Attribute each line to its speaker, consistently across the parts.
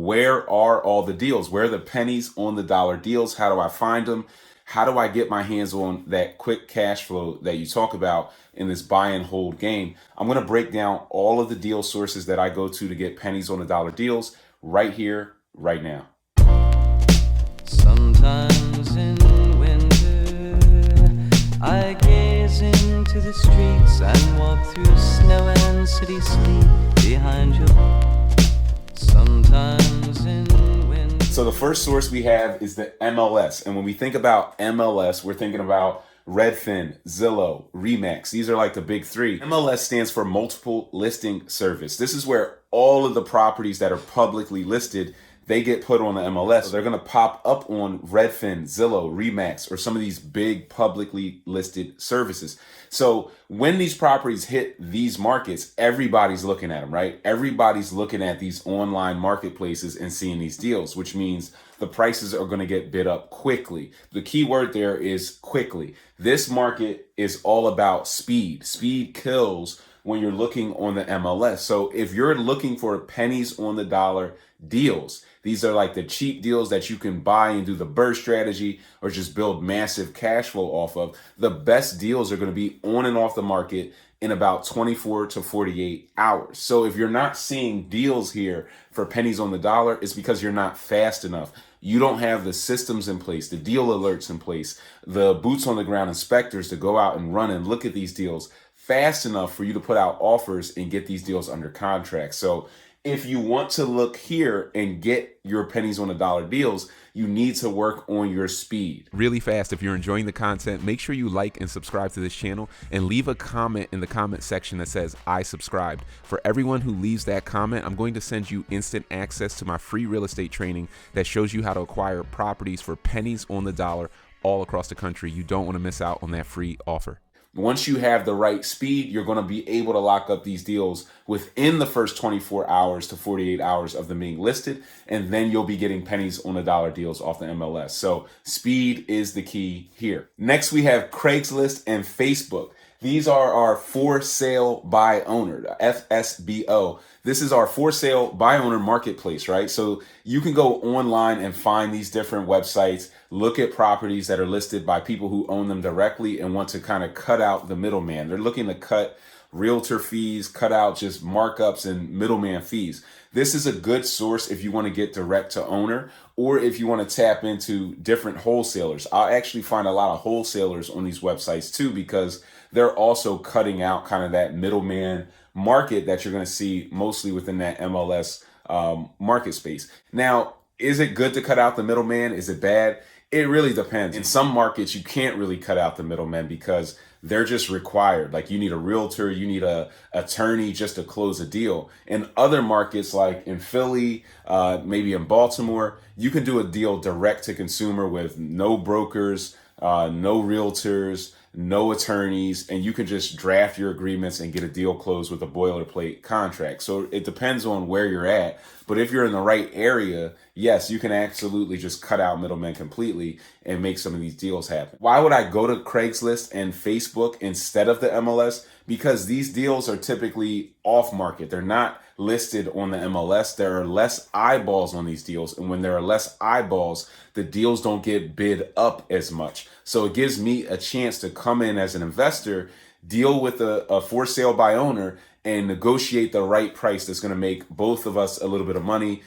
Speaker 1: where are all the deals? Where are the pennies on the dollar deals? How do I find them? How do I get my hands on that quick cash flow that you talk about in this buy and hold game? I'm going to break down all of the deal sources that I go to get pennies on the dollar deals right here, right now.
Speaker 2: Sometimes in winter, I gaze into the streets and walk through snow and city sleep behind you. Sometimes in winter.
Speaker 1: So the first source we have is the MLS. And when we think about MLS, we're thinking about Redfin, Zillow, Remax. These are like the big three. MLS stands for Multiple Listing Service. This is where all of the properties that are publicly listed, they get put on the MLS. So they're going to pop up on Redfin, Zillow, Remax, or some of these big publicly listed services. So when these properties hit these markets, everybody's looking at them, right? Everybody's looking at these online marketplaces and seeing these deals, which means the prices are going to get bid up quickly. The key word there is quickly. This market is all about speed. Speed kills when you're looking on the MLS. So if you're looking for pennies on the dollar deals, these are like the cheap deals that you can buy and do the BRRRR strategy or just build massive cash flow off of. The best deals are going to be on and off the market in about 24 to 48 hours. So if you're not seeing deals here for pennies on the dollar, it's because you're not fast enough. You don't have the systems in place, the deal alerts in place, the boots on the ground inspectors to go out and run and look at these deals fast enough for you to put out offers and get these deals under contract. So if you want to look here and get your pennies on the dollar deals, you need to work on your speed.
Speaker 3: Really fast, if you're enjoying the content, make sure you like and subscribe to this channel and leave a comment in the comment section that says I subscribed. For everyone who leaves that comment, I'm going to send you instant access to my free real estate training that shows you how to acquire properties for pennies on the dollar all across the country. You don't want to miss out on that free offer.
Speaker 1: Once you have the right speed, you're going to be able to lock up these deals within the first 24 hours to 48 hours of them being listed, and then you'll be getting pennies on the dollar deals off the MLS. So speed is the key here. Next, we have Craigslist and Facebook. These are our for sale by owner, the FSBO. This is our for sale by owner marketplace, right? So you can go online and find these different websites, look at properties that are listed by people who own them directly and want to kind of cut out the middleman. They're looking to cut realtor fees, cut out just markups and middleman fees. This is a good source if you want to get direct to owner or if you want to tap into different wholesalers. I actually find a lot of wholesalers on these websites too, because they're also cutting out kind of that middleman market that you're going to see mostly within that MLS market space. Now, is it good to cut out the middleman? Is it bad? It really depends. In some markets, you can't really cut out the middleman because they're just required. Like you need a realtor, you need a attorney just to close a deal. In other markets, like in Philly, maybe in Baltimore, you can do a deal direct to consumer with no brokers, no realtors, no attorneys, and you can just draft your agreements and get a deal closed with a boilerplate contract. So it depends on where you're at. But if you're in the right area, yes, you can absolutely just cut out middlemen completely and make some of these deals happen. Why would I go to Craigslist and Facebook instead of the MLS? Because these deals are typically off market. They're not listed on the MLS. There are less eyeballs on these deals. And when there are less eyeballs, the deals don't get bid up as much. So it gives me a chance to come in as an investor, deal with a for sale by owner, and negotiate the right price that's going to make both of us a little bit of money.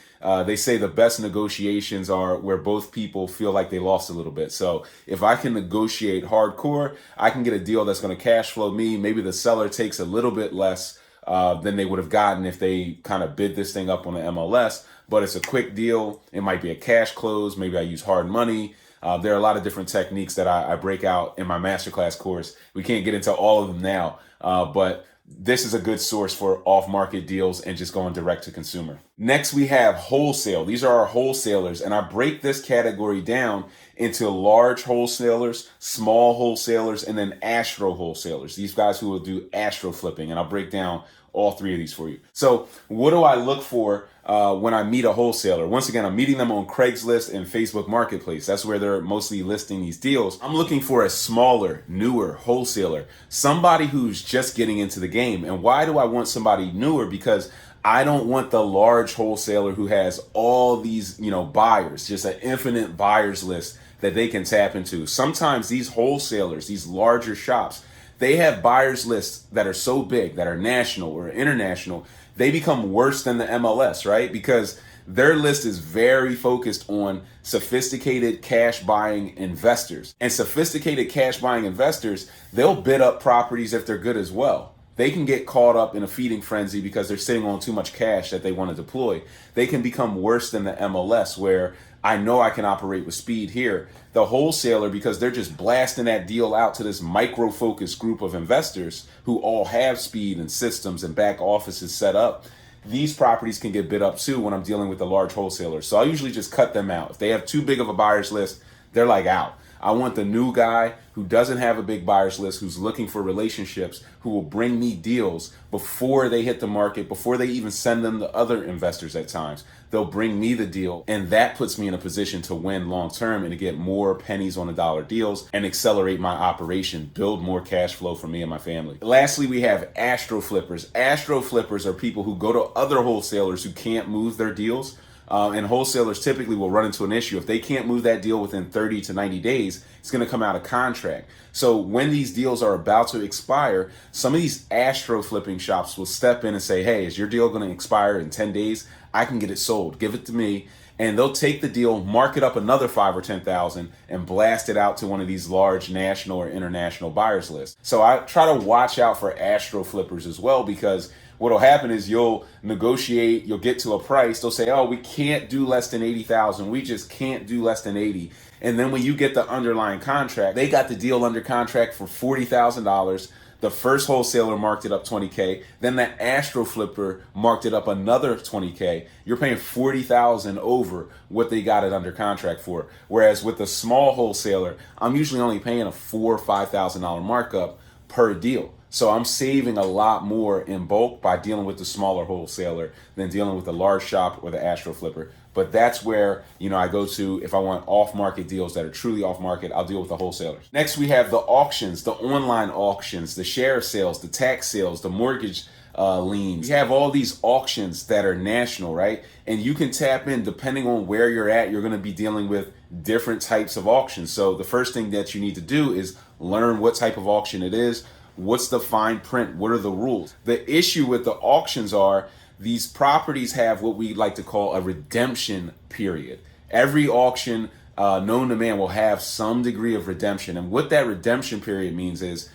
Speaker 1: They say the best negotiations are where both people feel like they lost a little bit. So if I can negotiate hardcore, I can get a deal that's going to cash flow me. Maybe the seller takes a little bit less than they would have gotten if they kind of bid this thing up on the MLS, but it's a quick deal. It might be a cash close. Maybe I use hard money. There are a lot of different techniques that I break out in my masterclass course. We can't get into all of them now, but this is a good source for off-market deals and just going direct to consumer. Next, we have wholesale. These are our wholesalers, and I break this category down into large wholesalers, small wholesalers, and then astro wholesalers. These guys who will do astro flipping, and I'll break down all three of these for you. So what do I look for when I meet a wholesaler? Once again, I'm meeting them on Craigslist and Facebook Marketplace. That's where they're mostly listing these deals. I'm looking for a smaller, newer wholesaler, somebody who's just getting into the game. And why do I want somebody newer? Because I don't want the large wholesaler who has all these, buyers, just an infinite buyers list that they can tap into. Sometimes these wholesalers, these larger shops, they have buyers lists that are so big, that are national or international, they become worse than the MLS, right? Because their list is very focused on sophisticated cash buying investors. And sophisticated cash buying investors, they'll bid up properties if they're good as well. They can get caught up in a feeding frenzy because they're sitting on too much cash that they want to deploy. They can become worse than the MLS, where I know I can operate with speed here. The wholesaler, because they're just blasting that deal out to this micro-focused group of investors who all have speed and systems and back offices set up, these properties can get bid up too when I'm dealing with the large wholesalers. So I usually just cut them out. If they have too big of a buyer's list, they're like out. I want the new guy who doesn't have a big buyer's list, who's looking for relationships, who will bring me deals before they hit the market, before they even send them to other investors at times. They'll bring me the deal, and that puts me in a position to win long term and to get more pennies on the dollar deals and accelerate my operation, build more cash flow for me and my family. Lastly, we have astro flippers. Astro flippers are people who go to other wholesalers who can't move their deals. And wholesalers typically will run into an issue. If they can't move that deal within 30 to 90 days, it's going to come out of contract. So when these deals are about to expire, some of these astro flipping shops will step in and say, hey, is your deal going to expire in 10 days? I can get it sold. Give it to me. And they'll take the deal, mark it up another 5 or 10,000 and blast it out to one of these large national or international buyers lists. So I try to watch out for astro flippers as well, because what'll happen is you'll negotiate, you'll get to a price, they'll say, oh, we can't do less than 80,000. We just can't do less than 80. And then when you get the underlying contract, they got the deal under contract for $40,000. The first wholesaler marked it up 20K. Then that astro flipper marked it up another 20K. You're paying 40,000 over what they got it under contract for. Whereas with the small wholesaler, I'm usually only paying a $4,000 or $5,000 markup per deal. So I'm saving a lot more in bulk by dealing with the smaller wholesaler than dealing with the large shop or the astro flipper. But that's where, I go to if I want off-market deals that are truly off-market. I'll deal with the wholesalers. Next, we have the auctions, the online auctions, the share sales, the tax sales, the mortgage liens. You have all these auctions that are national, right? And you can tap in depending on where you're at. You're going to be dealing with different types of auctions. So the first thing that you need to do is learn what type of auction it is. What's the fine print? What are the rules? The issue with the auctions are these properties have what we like to call a redemption period. Every auction known to man will have some degree of redemption. And what that redemption period means is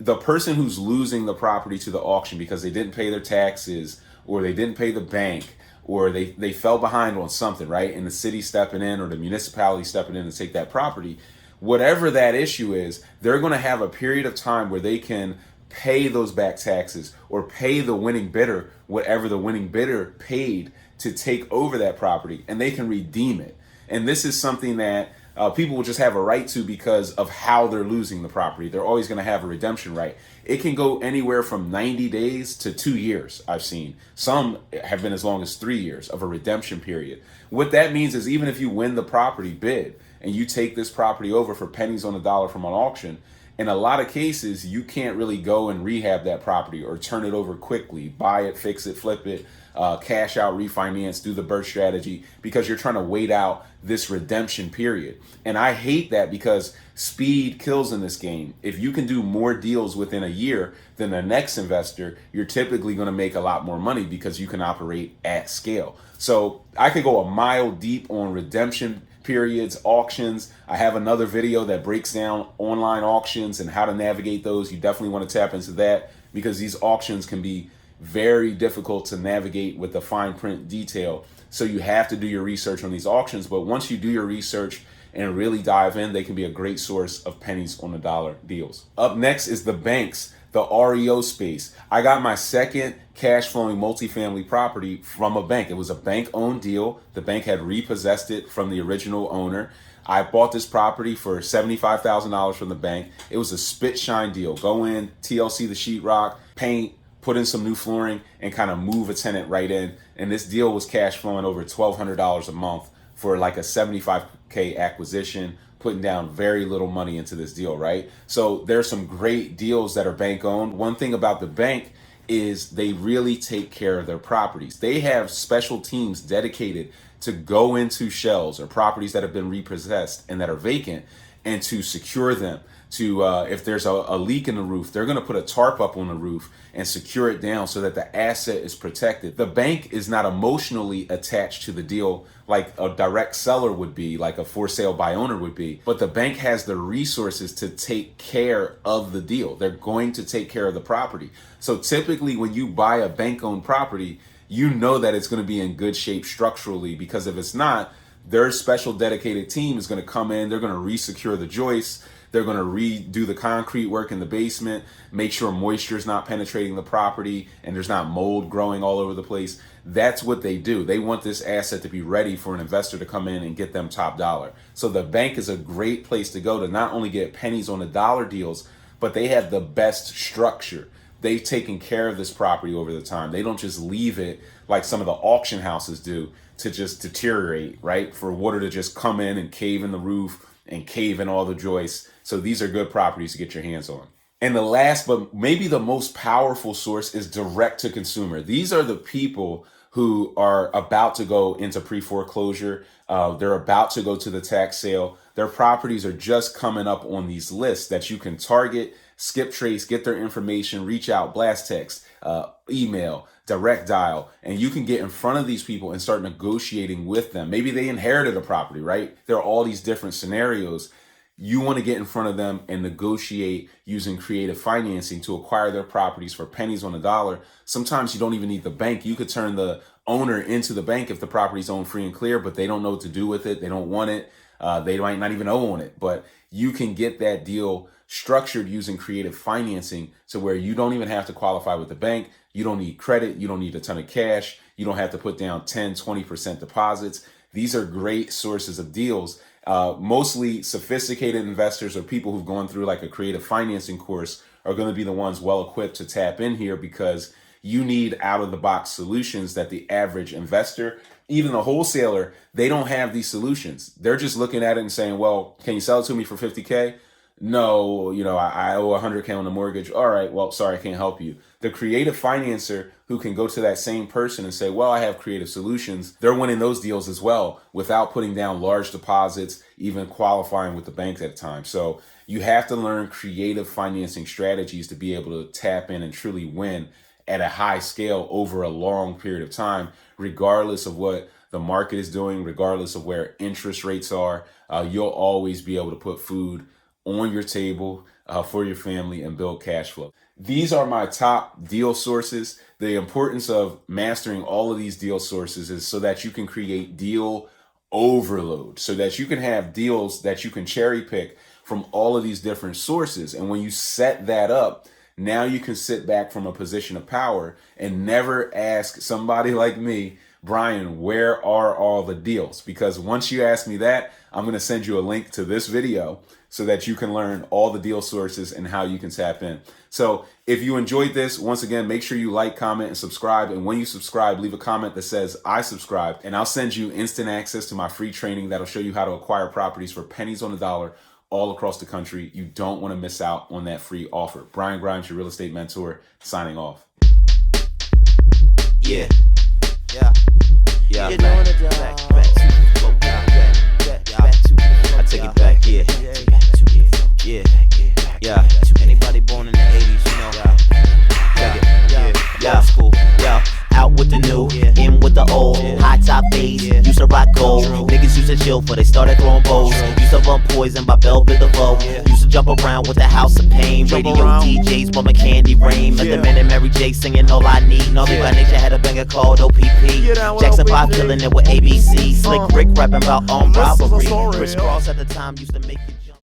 Speaker 1: the person who's losing the property to the auction because they didn't pay their taxes, or they didn't pay the bank, or they fell behind on something, right? And the city stepping in or the municipality stepping in to take that property. Whatever that issue is, they're going to have a period of time where they can pay those back taxes or pay the winning bidder whatever the winning bidder paid to take over that property, and they can redeem it. And this is something that people will just have a right to because of how they're losing the property. They're always going to have a redemption right. It can go anywhere from 90 days to 2 years, I've seen. Some have been as long as 3 years of a redemption period. What that means is even if you win the property bid and you take this property over for pennies on the dollar from an auction, in a lot of cases, you can't really go and rehab that property or turn it over quickly, buy it, fix it, flip it, cash out, refinance, do the BRRRR strategy, because you're trying to wait out this redemption period. And I hate that because speed kills in this game. If you can do more deals within a year than the next investor, you're typically going to make a lot more money because you can operate at scale. So I could go a mile deep on redemption periods, auctions. I have another video that breaks down online auctions and how to navigate those. You definitely want to tap into that because these auctions can be very difficult to navigate with the fine print detail. So you have to do your research on these auctions. But once you do your research and really dive in, they can be a great source of pennies on the dollar deals. Up next is the banks, the REO space. I got my second cash flowing multifamily property from a bank. It was a bank owned deal. The bank had repossessed it from the original owner. I bought this property for $75,000 from the bank. It was a spit shine deal. Go in, TLC the sheetrock, paint, put in some new flooring, and kind of move a tenant right in. And this deal was cash flowing over $1,200 a month for like a 75K acquisition, putting down very little money into this deal, right? So there's some great deals that are bank owned. One thing about the bank is they really take care of their properties. They have special teams dedicated to go into shells or properties that have been repossessed and that are vacant, and to secure them. To if there's a leak in the roof, they're going to put a tarp up on the roof and secure it down so that the asset is protected. The bank is not emotionally attached to the deal like a direct seller would be, like a for sale by owner would be, but the bank has the resources to take care of the deal. They're going to take care of the property. So typically when you buy a bank-owned property, you know that it's going to be in good shape structurally, because if it's not, their special dedicated team is going to come in, they're going to re-secure the joists, they're going to redo the concrete work in the basement, make sure moisture is not penetrating the property and there's not mold growing all over the place. That's what they do. They want this asset to be ready for an investor to come in and get them top dollar. So the bank is a great place to go to not only get pennies on the dollar deals, but they have the best structure. They've taken care of this property over the time. They don't just leave it like some of the auction houses do to just deteriorate, right? For water to just come in and cave in the roof and cave in all the joists. So these are good properties to get your hands on. And the last, but maybe the most powerful source, is direct to consumer. These are the people who are about to go into pre-foreclosure. They're about to go to the tax sale. Their properties are just coming up on these lists that you can target, skip trace, get their information, reach out, blast text, email, direct dial, and you can get in front of these people and start negotiating with them. Maybe they inherited a property, right? There are all these different scenarios. You want to get in front of them and negotiate using creative financing to acquire their properties for pennies on the dollar. Sometimes you don't even need the bank. You could turn the owner into the bank if the property's owned free and clear, but they don't know what to do with it. They don't want it. They might not even own it, but you can get that deal structured using creative financing to where you don't even have to qualify with the bank. You don't need credit. You don't need a ton of cash. You don't have to put down 10, 20% deposits. These are great sources of deals. Mostly sophisticated investors or people who've gone through like a creative financing course are going to be the ones well equipped to tap in here, because you need out of the box solutions that the average investor, even the wholesaler, they don't have these solutions. They're just looking at it and saying, well, can you sell it to me for 50K? No, I owe 100K on the mortgage. All right, well, sorry, I can't help you. The creative financer who can go to that same person and say, well, I have creative solutions, they're winning those deals as well without putting down large deposits, even qualifying with the bank at a time. So you have to learn creative financing strategies to be able to tap in and truly win at a high scale over a long period of time, regardless of what the market is doing, regardless of where interest rates are. You'll always be able to put food on your table for your family and build cash flow. These are my top deal sources. The importance of mastering all of these deal sources is so that you can create deal overload, so that you can have deals that you can cherry pick from all of these different sources. And when you set that up, now you can sit back from a position of power and never ask somebody like me, Brian, where are all the deals? Because once you ask me that, I'm going to send you a link to this video so that you can learn all the deal sources and how you can tap in. So if you enjoyed this, once again, make sure you like, comment, and subscribe. And when you subscribe, leave a comment that says, I subscribe, and I'll send you instant access to my free training that'll show you how to acquire properties for pennies on the dollar all across the country. You don't want to miss out on that free offer. Brian Grimes, your real estate mentor, signing off.
Speaker 4: Yeah. You're doing a job. Back to the flow. I take it back, yeah. Anybody born in the 80s, you know. Yeah, school, yeah. Out with the new, in with the old. High top bass, used to rock gold. Niggas used to chill before they started throwing bows. Used to run poison by Belle Biv. Used to jump around with the House of Pain. Radio DJs bumping Candy Rain. Met the men and Mary J singing All I Need. Naughty by Nature had a banger called OPP. Jackson 5 killing it with ABC. Slick Rick rapping about armed robbery. Chris Cross at the time used to make it.